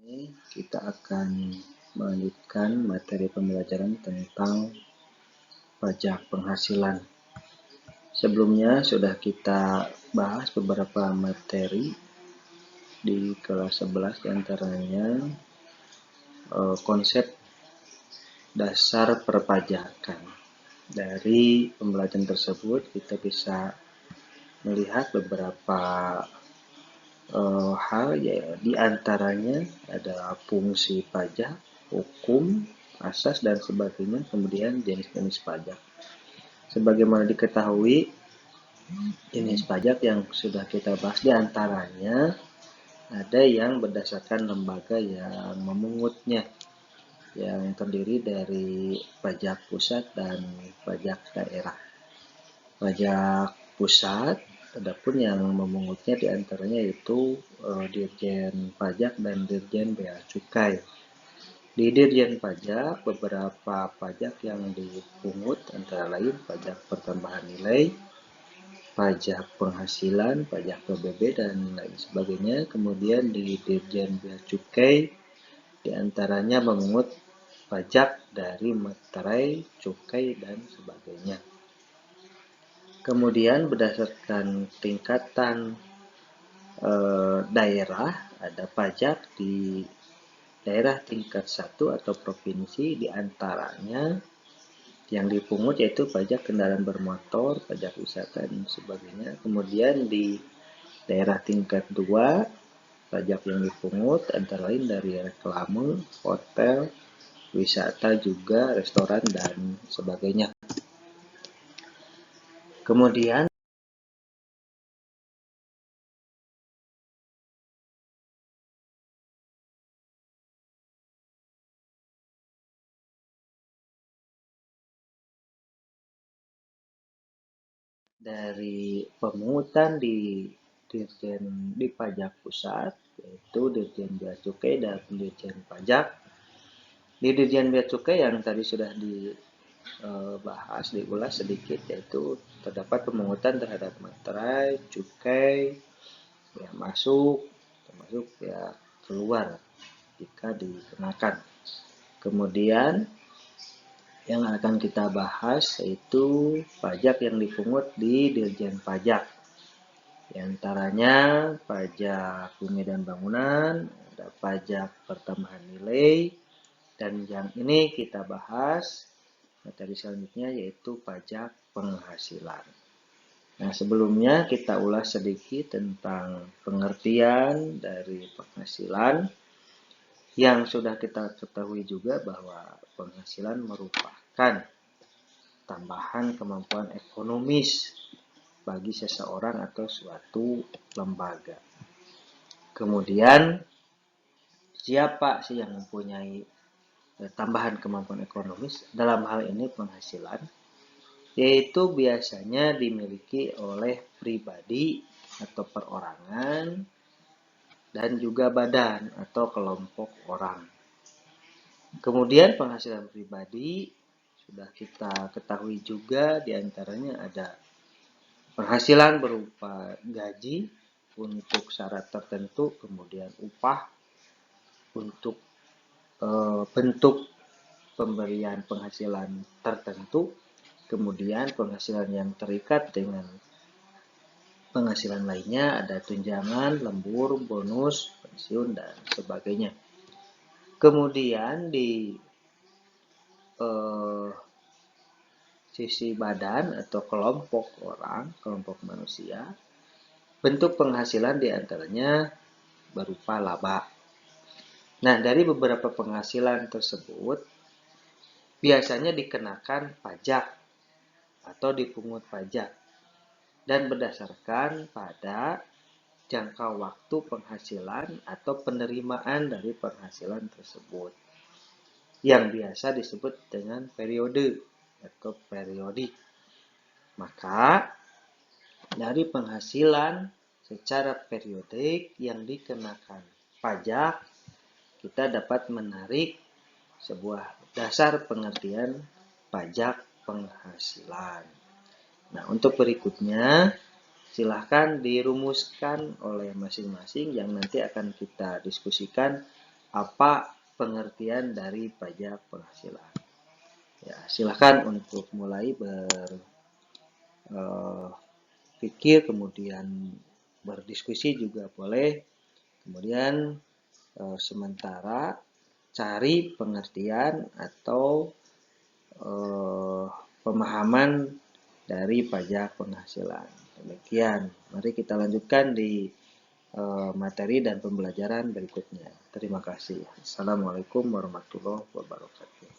Ini kita akan melanjutkan materi pembelajaran tentang pajak penghasilan. Sebelumnya sudah kita bahas beberapa materi di kelas 11, diantaranya konsep dasar perpajakan. Dari pembelajaran tersebut kita bisa melihat beberapa hal, ya diantaranya ada fungsi pajak, hukum, asas dan sebagainya, kemudian jenis-jenis pajak. Sebagaimana diketahui, jenis pajak yang sudah kita bahas diantaranya ada yang berdasarkan lembaga yang memungutnya, yang terdiri dari pajak pusat dan pajak daerah. Pajak pusat, adapun yang memungutnya diantaranya yaitu Dirjen Pajak dan Dirjen Bea Cukai. Di Dirjen Pajak, beberapa pajak yang dipungut antara lain pajak pertambahan nilai, pajak penghasilan, pajak PBB, dan lain sebagainya. Kemudian di Dirjen Bea Cukai, diantaranya memungut pajak dari materai, cukai, dan sebagainya. Kemudian berdasarkan tingkatan daerah, ada pajak di daerah tingkat 1 atau provinsi, diantaranya yang dipungut yaitu pajak kendaraan bermotor, pajak wisata, dan sebagainya. Kemudian di daerah tingkat 2, pajak yang dipungut antara lain dari reklame, hotel, wisata, juga restoran, dan sebagainya. Kemudian dari pemungutan di pajak pusat, yaitu Dirjen Bea Cukai dan Dirjen Pajak. Di Dirjen Bea Cukai yang tadi sudah dibahas, diulas sedikit, yaitu terdapat pemungutan terhadap materai, cukai, bea masuk, termasuk bea keluar jika dikenakan. Kemudian yang akan kita bahas yaitu pajak yang dipungut di Dirjen Pajak. Di antaranya pajak bumi dan bangunan, ada pajak pertambahan nilai, dan yang ini kita bahas materi selanjutnya yaitu pajak penghasilan. Nah, sebelumnya kita ulas sedikit tentang pengertian dari penghasilan. Yang sudah kita ketahui juga bahwa penghasilan merupakan tambahan kemampuan ekonomis bagi seseorang atau suatu lembaga. Kemudian, siapa sih yang mempunyai tambahan kemampuan ekonomis? Dalam hal ini penghasilan, yaitu biasanya dimiliki oleh pribadi atau perorangan dan juga badan atau kelompok orang. Kemudian penghasilan pribadi sudah kita ketahui juga, diantaranya ada penghasilan berupa gaji untuk syarat tertentu, kemudian upah untuk bentuk pemberian penghasilan tertentu, kemudian penghasilan yang terikat dengan penghasilan lainnya, ada tunjangan, lembur, bonus, pensiun, dan sebagainya. Kemudian di sisi badan atau kelompok orang, kelompok manusia, bentuk penghasilan diantaranya berupa laba. Nah, dari beberapa penghasilan tersebut biasanya dikenakan pajak atau dipungut pajak dan berdasarkan pada jangka waktu penghasilan atau penerimaan dari penghasilan tersebut, yang biasa disebut dengan periode atau periodik. Maka dari penghasilan secara periodik yang dikenakan pajak, kita dapat menarik sebuah dasar pengertian pajak penghasilan. Nah, untuk berikutnya silahkan dirumuskan oleh masing-masing yang nanti akan kita diskusikan apa pengertian dari pajak penghasilan. Ya, silakan untuk mulai berpikir, kemudian berdiskusi juga boleh. Kemudian sementara cari pengertian atau pemahaman dari pajak penghasilan. Demikian, mari kita lanjutkan di materi dan pembelajaran berikutnya. Terima kasih. Assalamualaikum warahmatullahi wabarakatuh.